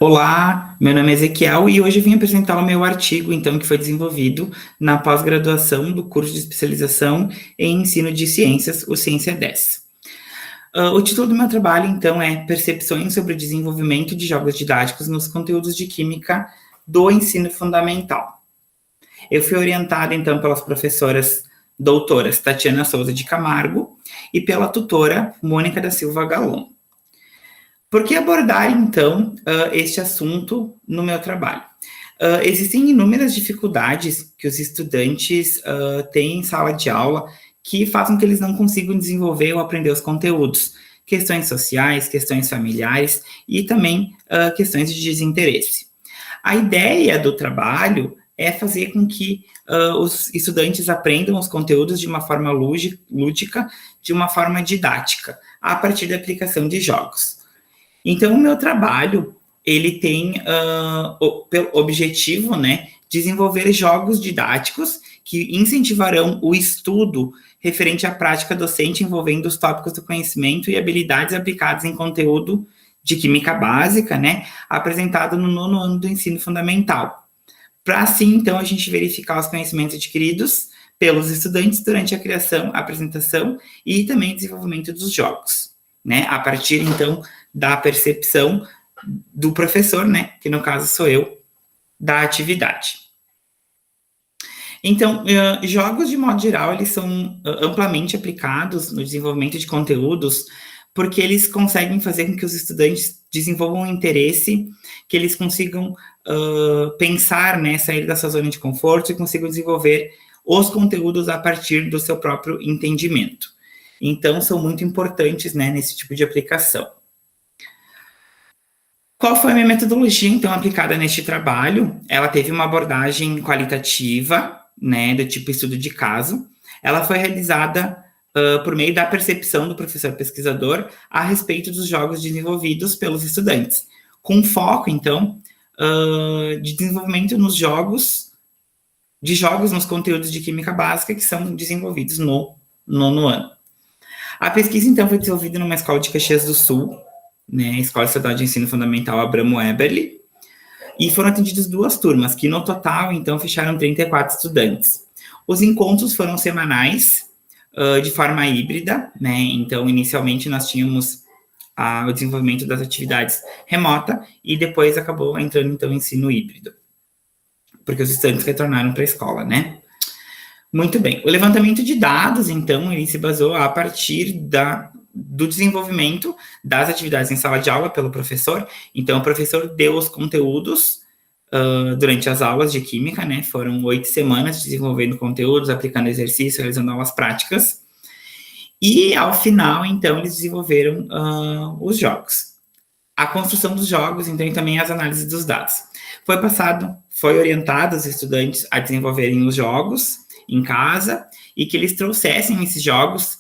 Olá, meu nome é Ezequiel e hoje eu vim apresentar o meu artigo, então, que foi desenvolvido na pós-graduação do curso de especialização em ensino de ciências, o Ciência 10. O título do meu trabalho, então, é Percepções sobre o desenvolvimento de jogos didáticos nos conteúdos de química do ensino fundamental. Eu fui orientada, então, pelas professoras doutoras Tatiana Souza de Camargo e pela tutora Mônica da Silva Galon. Por que abordar, então, este assunto no meu trabalho? Existem inúmeras dificuldades que os estudantes têm em sala de aula que fazem com que eles não consigam desenvolver ou aprender os conteúdos. Questões sociais, questões familiares e também questões de desinteresse. A ideia do trabalho é fazer com que os estudantes aprendam os conteúdos de uma forma lúdica, de uma forma didática, a partir da aplicação de jogos. Então, o meu trabalho, ele tem o objetivo, né, desenvolver jogos didáticos que incentivarão o estudo referente à prática docente envolvendo os tópicos do conhecimento e habilidades aplicadas em conteúdo de química básica, né, apresentado no 9º ano do ensino fundamental. Para assim, então, a gente verificar os conhecimentos adquiridos pelos estudantes durante a criação, apresentação e também desenvolvimento dos jogos, né, a partir, então, da percepção do professor, né, que no caso sou eu, da atividade. Então, jogos de modo geral, eles são amplamente aplicados no desenvolvimento de conteúdos, porque eles conseguem fazer com que os estudantes desenvolvam um interesse, que eles consigam pensar, né, sair da sua zona de conforto e consigam desenvolver os conteúdos a partir do seu próprio entendimento. Então, são muito importantes, né, nesse tipo de aplicação. Qual foi a minha metodologia, então, aplicada neste trabalho? Ela teve uma abordagem qualitativa, né, do tipo estudo de caso. Ela foi realizada por meio da percepção do professor pesquisador a respeito dos jogos desenvolvidos pelos estudantes, com foco, então, de desenvolvimento nos jogos nos conteúdos de química básica que são desenvolvidos no 9º ano. A pesquisa, então, foi desenvolvida numa escola de Caxias do Sul, né, Escola Estadual de Ensino Fundamental Abramo Eberle, e foram atendidas 2 turmas, que no total, então, fecharam 34 estudantes. Os encontros foram semanais, de forma híbrida, né, então, inicialmente nós tínhamos o desenvolvimento das atividades remota, e depois acabou entrando, então, o ensino híbrido, porque os estudantes retornaram para a escola, né. Muito bem. O levantamento de dados, então, ele se baseou a partir do desenvolvimento das atividades em sala de aula pelo professor. Então, o professor deu os conteúdos durante as aulas de química, né? Foram 8 semanas desenvolvendo conteúdos, aplicando exercícios, realizando aulas práticas. E, ao final, então, eles desenvolveram os jogos. A construção dos jogos, então, e também as análises dos dados. Foi orientado os estudantes a desenvolverem os jogos em casa e que eles trouxessem esses jogos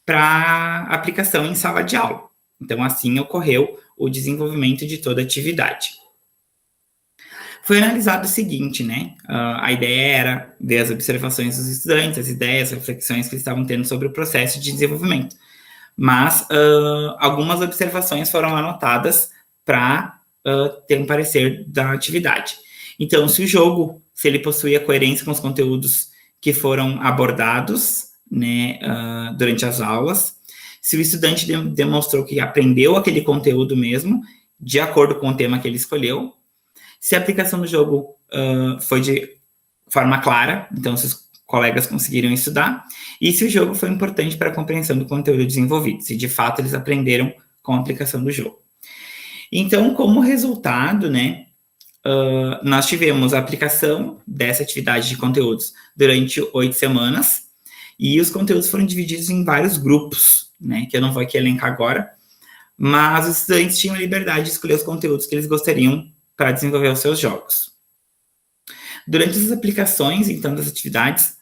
para aplicação em sala de aula. Então, assim ocorreu o desenvolvimento de toda a atividade. Foi analisado o seguinte, né? A ideia era ver as observações dos estudantes, as ideias, as reflexões que eles estavam tendo sobre o processo de desenvolvimento. Mas algumas observações foram anotadas para ter um parecer da atividade. Então, se ele possuía coerência com os conteúdos que foram abordados, né, durante as aulas, se o estudante demonstrou que aprendeu aquele conteúdo mesmo, de acordo com o tema que ele escolheu, se a aplicação do jogo foi de forma clara, então se os colegas conseguiram estudar, e se o jogo foi importante para a compreensão do conteúdo desenvolvido, se de fato eles aprenderam com a aplicação do jogo. Então, como resultado, né, nós tivemos a aplicação dessa atividade de conteúdos durante 8 semanas, e os conteúdos foram divididos em vários grupos, né, que eu não vou aqui elencar agora, mas os estudantes tinham a liberdade de escolher os conteúdos que eles gostariam para desenvolver os seus jogos. Durante as aplicações, então, das atividades,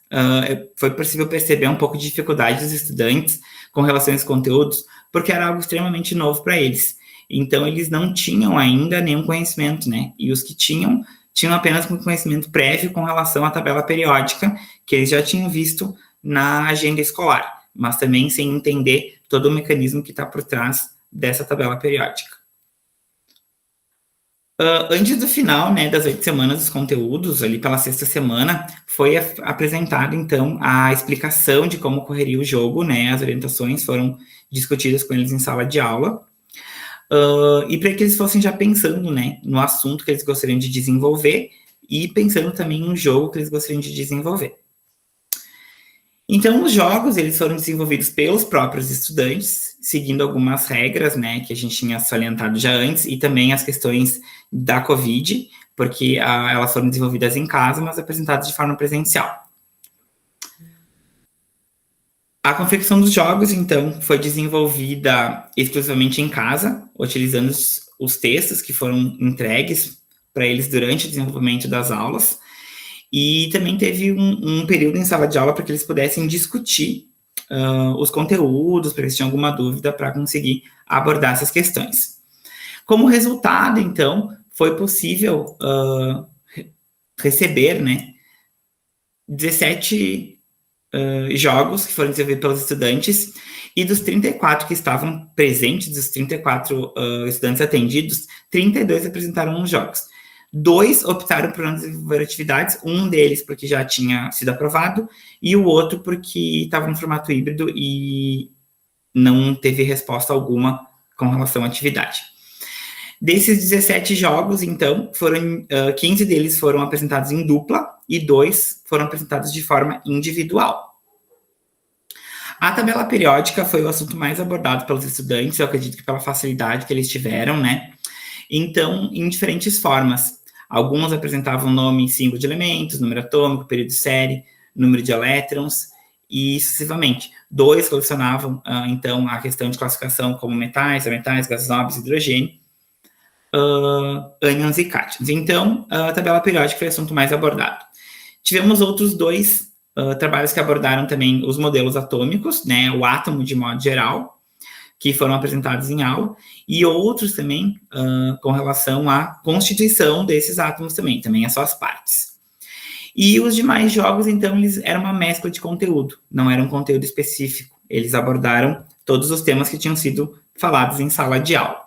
foi possível perceber um pouco de dificuldade dos estudantes com relação a esses conteúdos, porque era algo extremamente novo para eles. Então, eles não tinham ainda nenhum conhecimento, né? E os que tinham apenas um conhecimento prévio com relação à tabela periódica, que eles já tinham visto na agenda escolar, mas também sem entender todo o mecanismo que está por trás dessa tabela periódica. Antes do final, né, das 8 semanas dos conteúdos, ali pela 6ª semana, foi apresentado, então, a explicação de como ocorreria o jogo, né, as orientações foram discutidas com eles em sala de aula, e para que eles fossem já pensando, né, no assunto que eles gostariam de desenvolver e pensando também no jogo que eles gostariam de desenvolver. Então, os jogos, eles foram desenvolvidos pelos próprios estudantes, seguindo algumas regras, né, que a gente tinha salientado já antes, e também as questões da Covid, porque elas foram desenvolvidas em casa, mas apresentadas de forma presencial. A confecção dos jogos, então, foi desenvolvida exclusivamente em casa, utilizando os textos que foram entregues para eles durante o desenvolvimento das aulas, e também teve um período em sala de aula para que eles pudessem discutir os conteúdos, para eles tinham alguma dúvida para conseguir abordar essas questões. Como resultado, então, foi possível receber, né, 17 jogos que foram desenvolvidos pelos estudantes, e dos 34 que estavam presentes, dos 34 estudantes atendidos, 32 apresentaram os jogos. 2 optaram por não desenvolver atividades, um deles porque já tinha sido aprovado, e o outro porque estava no formato híbrido e não teve resposta alguma com relação à atividade. Desses 17 jogos, então, 15 deles foram apresentados em dupla e 2 foram apresentados de forma individual. A tabela periódica foi o assunto mais abordado pelos estudantes, eu acredito que pela facilidade que eles tiveram, né? Então, em diferentes formas. Alguns apresentavam nome e símbolo de elementos, número atômico, período de série, número de elétrons, e sucessivamente. 2 relacionavam, então, a questão de classificação como metais, ametais, gases nobres, hidrogênio, ânions e cátions. Então, a tabela periódica foi o assunto mais abordado. Tivemos outros 2 trabalhos que abordaram também os modelos atômicos, né, o átomo de modo geral, que foram apresentados em aula, e outros também com relação à constituição desses átomos também as suas partes. E os demais jogos, então, eles eram uma mescla de conteúdo, não era um conteúdo específico. Eles abordaram todos os temas que tinham sido falados em sala de aula.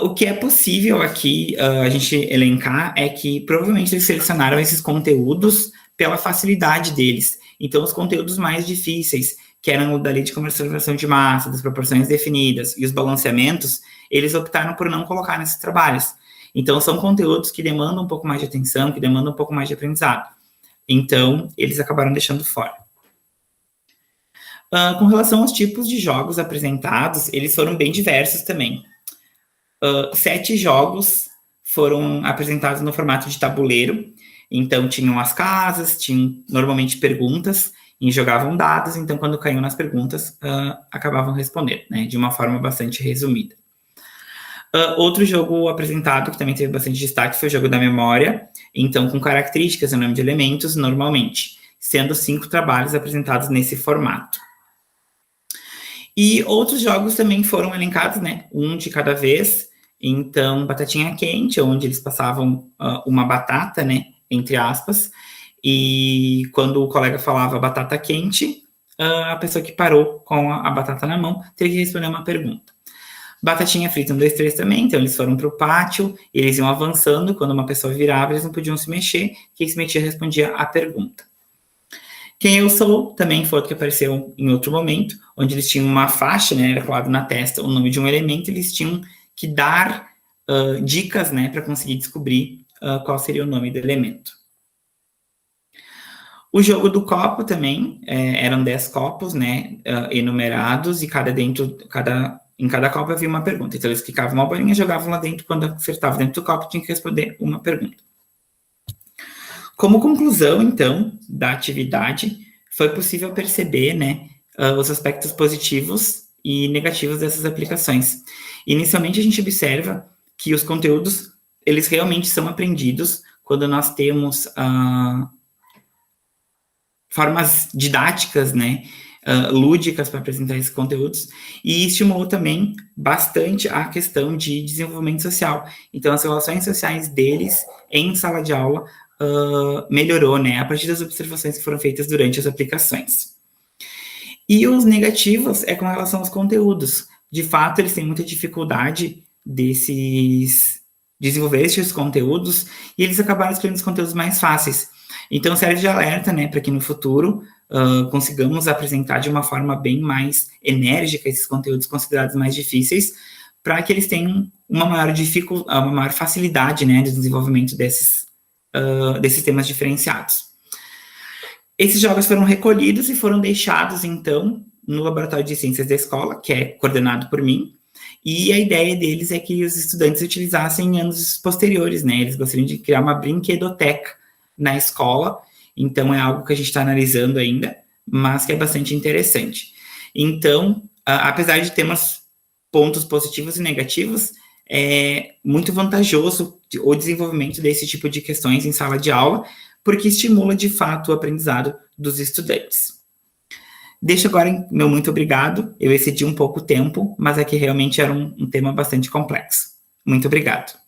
O que é possível aqui a gente elencar é que provavelmente eles selecionaram esses conteúdos pela facilidade deles. Então, os conteúdos mais difíceis, que eram o da lei de conservação de massa, das proporções definidas e os balanceamentos, eles optaram por não colocar nesses trabalhos. Então, são conteúdos que demandam um pouco mais de atenção, que demandam um pouco mais de aprendizado. Então, eles acabaram deixando fora. Com relação aos tipos de jogos apresentados, eles foram bem diversos também. 7 jogos foram apresentados no formato de tabuleiro. Então, tinham as casas, tinham normalmente perguntas, e jogavam dados, então quando caíam nas perguntas, acabavam respondendo, né, de uma forma bastante resumida. Outro jogo apresentado, que também teve bastante destaque, foi o jogo da memória, então com características, o nome de elementos, normalmente, sendo 5 trabalhos apresentados nesse formato. E outros jogos também foram elencados, né, um de cada vez, então batatinha quente, onde eles passavam uma batata, né, entre aspas, e quando o colega falava batata quente, a pessoa que parou com a batata na mão teria que responder uma pergunta. Batatinha frita 1, 2, 3 também, então eles foram para o pátio, eles iam avançando, quando uma pessoa virava, eles não podiam se mexer, quem se mexia respondia a pergunta. Quem eu sou também foi outro que apareceu em outro momento, onde eles tinham uma faixa, né, era colado na testa o nome de um elemento, eles tinham que dar dicas, né, para conseguir descobrir qual seria o nome do elemento. O jogo do copo também, eram 10 copos, né, enumerados, e em cada copo havia uma pergunta. Então, eles clicavam uma bolinha, jogavam lá dentro, quando acertava dentro do copo, tinha que responder uma pergunta. Como conclusão, então, da atividade, foi possível perceber, né, os aspectos positivos e negativos dessas aplicações. Inicialmente, a gente observa que os conteúdos, eles realmente são aprendidos quando nós temos formas didáticas, né, lúdicas para apresentar esses conteúdos, e estimulou também bastante a questão de desenvolvimento social. Então, as relações sociais deles em sala de aula melhorou, né, a partir das observações que foram feitas durante as aplicações. E os negativos é com relação aos conteúdos. De fato, eles têm muita dificuldade desses desenvolver esses conteúdos, e eles acabaram escolhendo os conteúdos mais fáceis. Então, serve de alerta, né, para que no futuro consigamos apresentar de uma forma bem mais enérgica esses conteúdos considerados mais difíceis, para que eles tenham uma maior facilidade, né, de desenvolvimento desses temas diferenciados. Esses jogos foram recolhidos e foram deixados, então, no Laboratório de Ciências da escola, que é coordenado por mim, e a ideia deles é que os estudantes utilizassem em anos posteriores, né? Eles gostariam de criar uma brinquedoteca na escola, então é algo que a gente está analisando ainda, mas que é bastante interessante. Então, apesar de termos pontos positivos e negativos, é muito vantajoso o desenvolvimento desse tipo de questões em sala de aula, porque estimula, de fato, o aprendizado dos estudantes. Deixo agora meu muito obrigado. Eu excedi um pouco o tempo, mas aqui realmente era um tema bastante complexo. Muito obrigado.